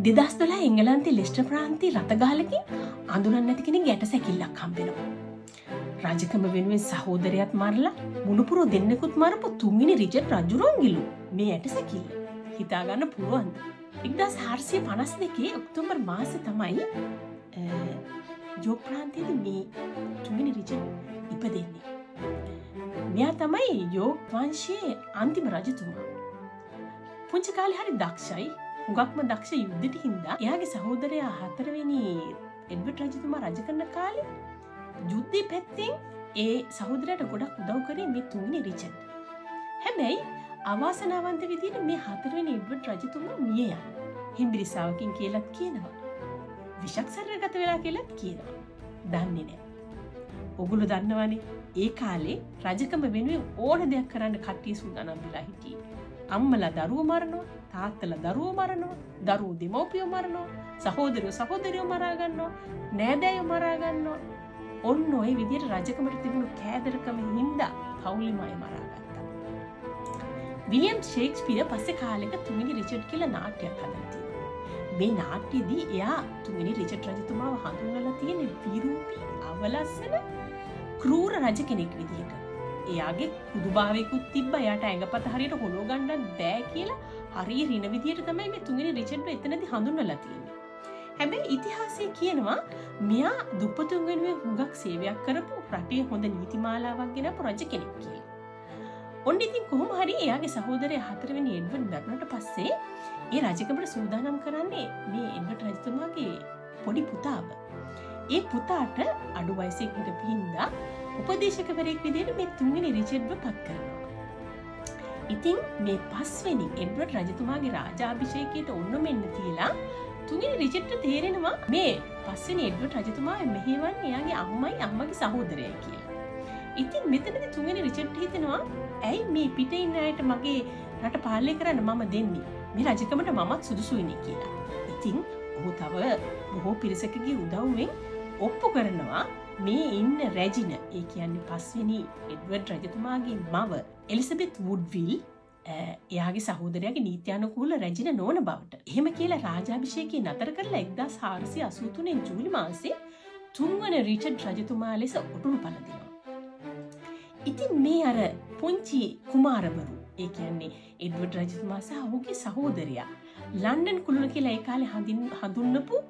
2012 එංගලන්තයේ ලෙස්ටර් ප්‍රාන්තයේ රතගහලකින් අඳුරන්නේ නැති කෙනෙක් ගැට සැකිල්ලක් හම්බෙනවා. රජකම වෙනුවෙන් සහෝදරයාත් මරලා මුණුපුරෝ දෙන්නෙකුත් මරපු තුන්වෙනි රිචඩ් රජුරන්ගිලු මේ ඇට සැකිල්ල. හිතා ගන්න පුළුවන්ද? 1452 ඔක්තෝබර් මාසේ තමයි යෝක් ප්‍රාන්තයේදී මේ තුන්වෙනි රිචඩ් ඉපදෙන්නේ. මෙයා තමයි යෝක් වංශයේ අන්තිම රජතුමා. පුංචි කාලේ හරි දක්ෂයි. හුඟක්ම දක්ෂ යුද්ධෙට හින්දා එයාගේ සහෝදරයා හතරවෙනි එඩ්වඩ් රජතුමා රජ කරන කාලේ යුද්ධේ පැත්තෙන් ඒ සහෝදරයාට ගොඩක් උදව් කරේ මේ තුන්වෙනි රිචඩ්. හැබැයි අවාසනාවන්ත විදිහට මේ හතරවෙනි එඩ්වඩ් රජතුමා මිය යනවා. හිම්බිරිසාවකින් කියලාත් කියනවා. විෂක් සැරගත වෙලා කියලාත් කියනවා. දන්නේ නැහැ. ඔගොල්ලෝ දන්නවනේ ඒ කාලේ රජකම වෙනුවෙන් ඕන දෙයක් කරන්න කට්ටිය සූදානම් වෙලා හිටියේ. අම්මලා දරුවෝ මරනවා, තාත්තලා දරුවෝ මරනවා, දරුවෝ දෙමව්පියෝ මරනවා, සහෝදරයෝ මරා ගන්නවා, නෑදෑයෝ මරා ගන්නවා. ඔන්න ඔය විදිහට රජකමට තිබුණු කෑදරකම හින්දා පවුලෙම අය මරා ගත්තා. විලියම් ෂේක්ස්පියර් පස්සේ කාලෙක තුන්වෙනි රිචඩ් කියලා නාට්‍යයක් හදලා තියෙනවා. මේ නාට්‍යයේදී එයා තුන්වෙනි රිචඩ් රජතුමාව හඳුන්වලා තියෙන විරූපී, අවලස්සන, ක්‍රූර රජ කෙනෙක් විදිහට. එයාගේ කුදුභාවයකුත් තිබ්බා. එයාට ඇඟපත හරියට හොලෝ ගන්නත් බෑ කියලා හරිය රින විදියට තමයි මේ තුන්වෙනි රිචඩ්ව එතනදී හඳුන්වලා තියෙන්නේ. හැබැයි ඉතිහාසයේ කියනවා මෙයා දුප්පතුන් වෙනුවෙන් හුඟක් සේවයක් කරපු රටේ හොඳ නීතිමාලාවක් ගෙනපු රජ කෙනෙක් කියලා. ඔන්න ඉතින් කොහොම හරි එයාගේ සහෝදරයා හතරවෙනි එඩ්වඩ් මැරුණට පස්සේ ඒ රජකමට සූදානම් කරන්නේ මේ එඩ්වඩ් රජතුමාගේ පොඩි පුතාව. ඒ පුතාට අඩු වයසෙන් හිටපු හින්දා උපදේශකවරයෙක් විදිහට මේ තුන්වෙනි රිචඩ්ව පත් කරනවා. ඉතින් මේ පස්වෙනි එඩ්වඩ් රජතුමාගේ රාජාභිෂේකයට ඔන්න මෙන්න තියලා තුන්වෙනි රිචඩ්ට තේරෙනවා මේ පස්වෙනි එඩ්වඩ් රජතුමා මෙහෙවන්නේ එයාගේ අම්මයි අම්මගේ සහෝදරයයි කියලා. ඉතින් මෙතනදී තුන්වෙනි රිචඩ් හිතනවා ඇයි මේ පිටේ ඉන්න අයට මගේ රට පාලනය කරන්න මම දෙන්නේ. මේ රජකමට මමත් සුදුසුයිනේ කියලා. ඉතින් ඔහු තව බොහෝ පිරිසකගේ උදව්වෙන් ඔප්පු කරනවා මේ ඉන්න රැජින, ඒ කියන්නේ පස්වෙනි එඩ්වඩ් රජතුමාගේ මව එලිසබෙත් වුඩ්විල් එයාගේ සහෝදරයාගේ නීත්‍යානුකූල රැජින නොවන බවට. එහෙම කියලා රාජාභිෂේකය නතර කරලා 1483 ජූලි මාසේ තුන්වන රිචඩ් රජතුමා ලෙස ඔටුනු පළඳිනවා. ඉතින් මේ අර පුංචි කුමාරවරු, ඒ කියන්නේ එඩ්වඩ් රජතුමා සහ ඔහුගේ සහෝදරයා ලන්ඩන් කුළුණ කියලා ඒ කාලේ හඳුන්වපු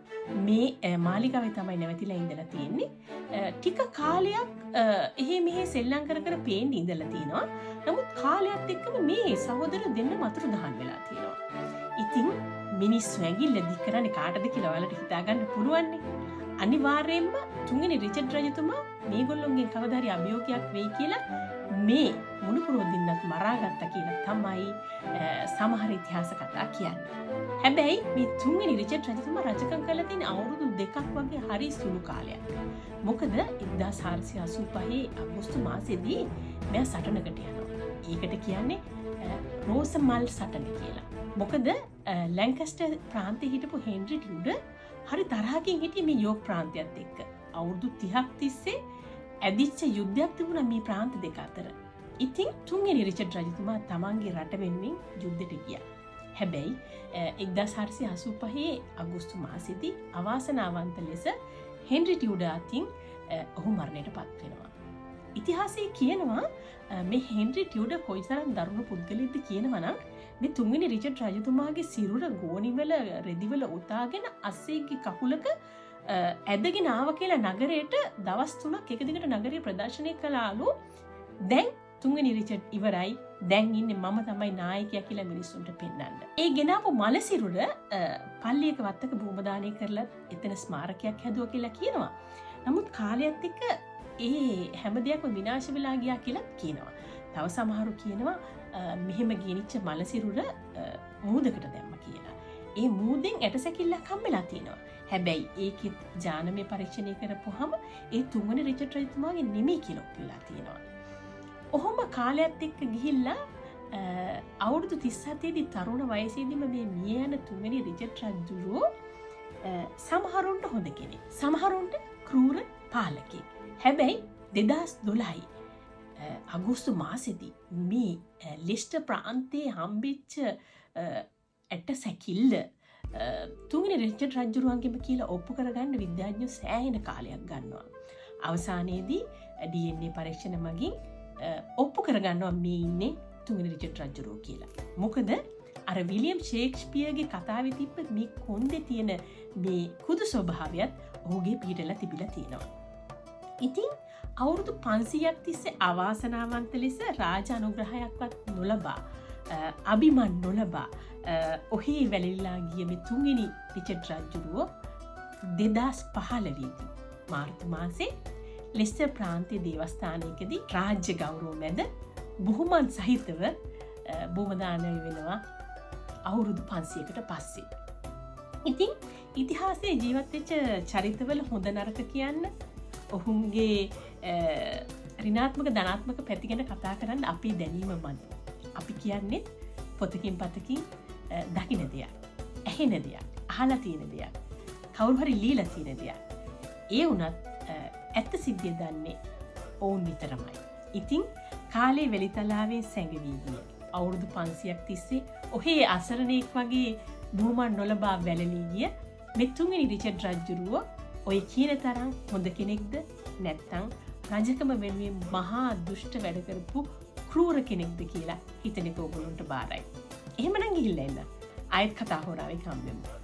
මේ මාලිගාවේ තමයි නැවතිලා ඉඳලා තියෙන්නේ. ටික කාලයක් එහෙ මෙහෙ සෙල්ලම් කර කර පේන්න ඉඳලා තිනවා. නමුත් කාලයත් එක්කම මේ සහෝදර දෙන්න මතුරු දහන් වෙලා තියෙනවා. ඉතින් මිනිස්සු ඇඟිල්ල දික් කරන්නේ කාටද කියලා ඔයාලට හිතා ගන්න පුළුවන්නේ. අනිවාර්යයෙන්ම තුන්වෙනි රිචඩ් රජතුමා මේගොල්ලොන්ගෙන් කවදා හරි අභියෝගයක් වෙයි කියලා මේ මුණුපුරෝ දෙන්නත් මරාගත්තා කියලා තමයි සමහර ඉතිහාස කතා කියන්නේ. හැබැයි මේ තුන්වෙනි රිචඩ් රජතුමා රජකම් කරලා තියෙන අවුරුදු 2ක් වගේ හරි සුළු කාලයක්. මොකද 1485 අගෝස්තු මාසෙදී මෙයා සටනකට යනවා. ඒකට කියන්නේ රෝසමල් සටන කියලා. මොකද ලැන්කස්ටර් ප්‍රාන්තයේ හිටපු හෙන්රි ටියුඩර් හරි තරහකින් හිටියේ මේ යෝක් ප්‍රාන්තයත් එක්ක. අවුරුදු 30ක් තිස්සේ ඇදිච්ච යුද්ධයක් තිබුණා මේ ප්‍රාන්ත දෙක අතර. ඉතින් තුන්වෙනි රිචඩ් රජතුමා තමන්ගේ රට වෙනුවෙන් යුද්ධෙට ගියා. හැබැයි 1485 අගෝස්තු මාසෙදී අවාසනාවන්ත ලෙස හෙන්රි ටියුඩර් අතින් ඔහු මරණයට පත් වෙනවා. ඉතිහාසයේ කියනවා මේ හෙන්රි ටියුඩර් කොයිතරම් දරුණු පුද්ගලයෙක්ද කියනවා නම් මේ තුන්වෙනි රිචඩ් රජතුමාගේ සිරුර ගෝණිවල රෙදිවල උතාගෙන අස්සෙක්ගේ කකුලක ඇදගෙන ආව කියලා නගරයට දවස් 3ක් එක දිගට නගරය ප්‍රදර්ශනය කළාලු. දැන් තුන්වෙනි රිචඩ් ඉවරයි. දැන් ඉන්නේ මම තමයි නායකයා කියලා මිනිස්සුන්ට පෙන්නන්න. ඒ ගෙනාවු මල සිරුර පල්ලියක වත්තක භූමදානය කරලා එතන ස්මාරකයක් හැදුවා කියලා කියනවා. නමුත් කාලයත් එක්ක ඒ හැම දෙයක්ම විනාශ වෙලා ගියා කියලා කියනවා. තව සමහරු කියනවා මෙහෙම ගෙනිච්ච මල සිරුර මූදකට දැම්ම කියලා. ඒ මූදෙන් ඇටසැකිල්ලක් හම්බෙලා තියෙනවා. හැබැයි ඒකෙත් ජානමය පරීක්ෂණය කරපුවාම ඒ තුන්වෙනි රිචඩ් රජතුමාගේ නෙමෙයි කියලා ඔප්පුලා තියෙනවා. ඔහොම කාලයත් එක්ක ගිහිල්ලා අවුරුදු 37 දී තරුණ වයසේදීම මේ මිය යන තුන්වෙනි රිචඩ් රජුරෝ සමහරුන්ට හොඳ කෙනෙක්, සමහරුන්ට ක්‍රූර පාලකෙක්. හැබැයි 2012 අගෝස්තු මාසෙදී මේ ලෙස්ටර් ප්‍රාන්තයේ හම්බෙච්ච ඇට සැකිල්ල තුන්වෙනි රිචඩ් රජුරුවන්ගෙම කියලා ඔප්පු කරගන්න විද්‍යාඥයෝ සෑහෙන කාලයක් ගන්නවා. අවසානයේදී DNA පරීක්ෂණ මගින් ඔප්පු කරගන්නවා මේ ඉන්නේ තුන්වෙනි රිචඩ් රජුරුව කියලා. මොකද අර විලියම් ෂේක්ස්පියර්ගේ කතාවේ තිබ්බ මේ කොන්දේ තියෙන මේ කුදු ස්වභාවයත් ඔහුගේ පිටලා තිබිලා තියෙනවා. ඉතින් අවුරුදු 500ක් තිස්සේ අවාසනාවන්ත ලෙස රාජ අනුග්‍රහයක්වත් නොලබා අභිමන් නොලබා ඔහේ වැළලීලා ගිය මේ තුන්වෙනි රිචඩ් රජුරුව 2015 මාර්තු මාසේ ලෙස්ටර් ප්‍රාන්තීය දේවස්ථානයකදී රාජ්‍ය ගෞරව මැද බුහුමන් සහිතව බොමදානය වෙනවා අවුරුදු 500කට පස්සේ. ඉතින් ඉතිහාසයේ ජීවත් වෙච්ච චරිතවල හොඳ නරක කියන්න ඔහුගේ ඍණාත්මක ධනාත්මක පැති ගැන කතා කරන්න අපේ දැනීම මදි. අපි කියන්නේ පොතකින් පතකින් දකින්න දෙයක්, ඇහෙන දෙයක්, අහලා තියෙන දෙයක්, කවුරු හරි লীලා තියෙන දෙයක්. ඒ වුණත් ඇත්ත සිද්ධිය දන්නේ ඔවුන් විතරමයි. ඉතින් කාලේ වෙලිතලාවේ සැඟවී ගිය අවුරුදු 500ක් තිස්සේ ඔහේ අසරණෙක් වගේ බුහුමන් නොලබා වැළලී ගිය මේ තුන්වෙනි රිචඩ් රජුරුව ඔය කියන තරම් හොඳ කෙනෙක්ද නැත්නම් රජකම වෙනුවෙන් මහා දුෂ්ට වැඩ කරපු ක්‍රූර කෙනෙක්ද කියලා හිතන එක ඕගොල්ලන්ට බාරයි. එහෙමනම් ගිහිල්ලා එන්න. ආයෙත් කතා හොරාවේ හම්බෙමු.